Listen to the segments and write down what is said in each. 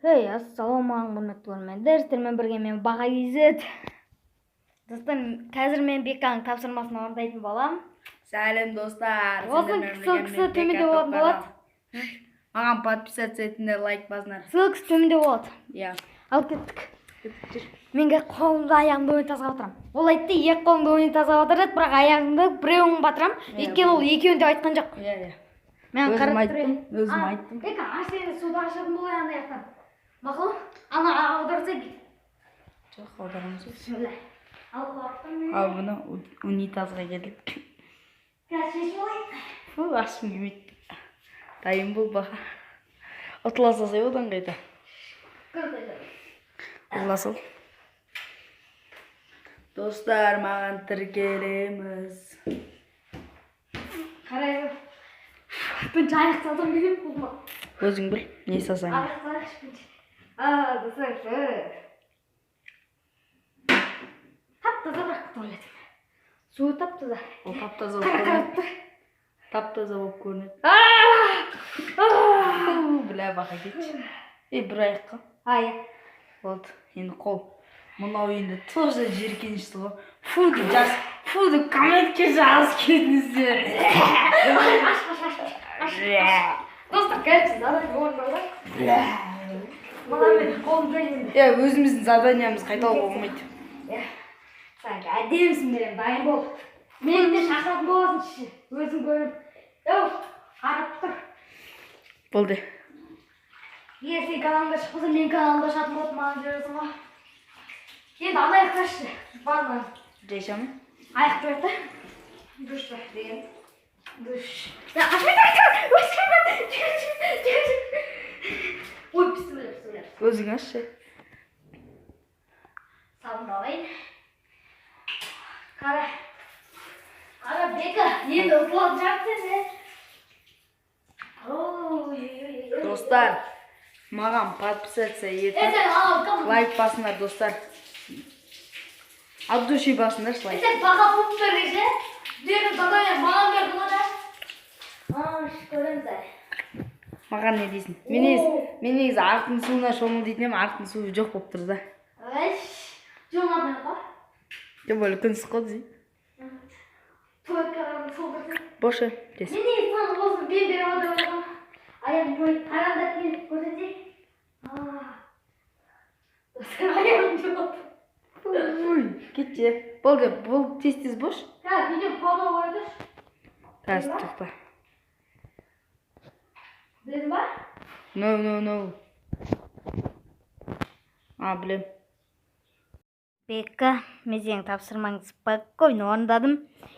Hey, ассалаумағалейкум құрметті көрермендер, сіздермен бірге мен Баға Изет. Достар, қазір мен Беканың тапсырмасын орындайтын боламын. Сәлем достар. Ссылкасы төменде болады. Маған подписаться етіңдер, лайк басыңдар. Ссылкасы төменде болады. Иә. Ал кеттік. Менге қолымды аяғымды унитазға батырамын. Ол айтты, екі қолымды унитазға батырады, бірақ аяғымды біреуін батырамын. Өйткені ол екеуін деп айтқан жоқ. Иә. Мен Өзім айттым. Бека, сені суда ашатын болай андай аяқтан. Мақұл? Ана аударса бит. Жоқ, аударамыз. Шөлі. Ал қорықтым мен. Ал бұны унитазға келдік. Қазір шешіп олайын. Фу, ашым келмейді. Дайын бол Баға. Ұтыла салсай одан қайда. Ұтыла сал. Достар, маған тіркелеміз. Қарай бер. Пүнч аяқ салдым келем бұлма. Өзің біл, не салсаң? Аяқ салайықшы пүнч. Достар, тап-таза бірақ туалетім. Суы тап-таза. Ол тап-таза болып көрінеді. Тап-таза болып көрінеді. Біля Баға кетші. Бір аяққа. Ая. Вот, енді қол. Мынау енді тоже жеркенішті ғой. Фуды комментке жаз кетіңіздер. Достар, кажется, задание орындалды. Мына мен қолымда енді. Өзіміздің заданиямыз қайталауға болмайды. Сәнгі әдемісің берем, дайын бол. Мені де шақыратын боласың, өзің көріп. Қарап тұр. Болды. Егер сен каналымда шықпаса, мен каналымда шатын болып маған жүресің ғой. Енді ана аяқташы. Барман. Жайшамын? Аяқты өтті. Душ бар деген. Душ. Ой, пістімілер. Өзің ашшы. Сабын алайын. Қара Бека, енді ұтылады жартын. Достар, маған подписаться етіп, лайк басыңдар достар. От души басыңдар лайк. Сен Баға болып береші. Беріп задание маған берді ғана. Көреміз. Маған не дейсің? Мен негізі артын суына шомыл дейтінем, артын суы жоқ болып тұр да. Жоңғанмен ға? Деп өлі күн сыққы дей. Туалетке сол бірсің. Бошы, дес. Мен негізі саны болсын, бен беріп аудар болған. Аяғым жойып, қараңдап мен көрсетейік. Аяғым жоқ. Кетші. Болды, бұл тез бош. Видео пауза қойдыр. Қазір тұқта. Білдің ба? No. Білем. Бека, мен сенің тапсырмаңды спокойно орындадым.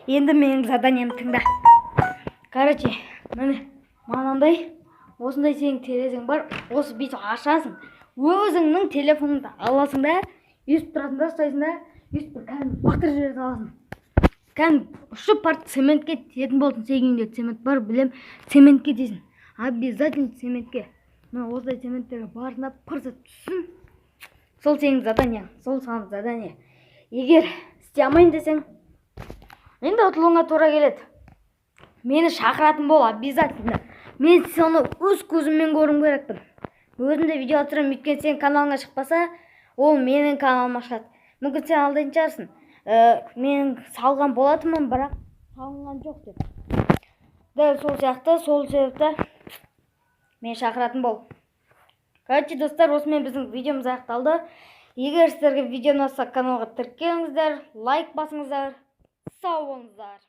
Енді менің заданиямды тыңда. Короче, міне, мынандай, осындай сенің терезең бар, осы бүйтіп ашасың. Өзіңнің телефоныңды аласың да, өйстіп тұрасың да, ұстайсың да, өйстіп бір кәдімгі батырып жіберіп аласың. Кәдімгі ұшы парт цементке тиетін болсын, сегіңде цемент бар, білем, цементке дейсің. Обязательно цементке. Мына осындай цементтерге барысында пырсып түссін. Сол сенің заданиең, сол саған задание. Егер істей алмайын десең, енді ұтылуыңа тура келеді. Мені шақыратын бол, обязательно. Мен соны өз көзіммен көрім керекпін. Өзімде видео атырым, өйткені сен каналыңа шықпаса, ол менің каналыма шығады. Мүмкін сен алдайтын шығарсың. Мен салған болатынмын, бірақ салынған жоқ деп. Дәл сол сияқты, сол себепті мен шақыратын бол. Короче, достар, осымен біздің видеомыз аяқталды. Егер сіздерге видео ұнаса, каналға тіркеліңіздер, лайк басыңыздар. Сау болыңыздар.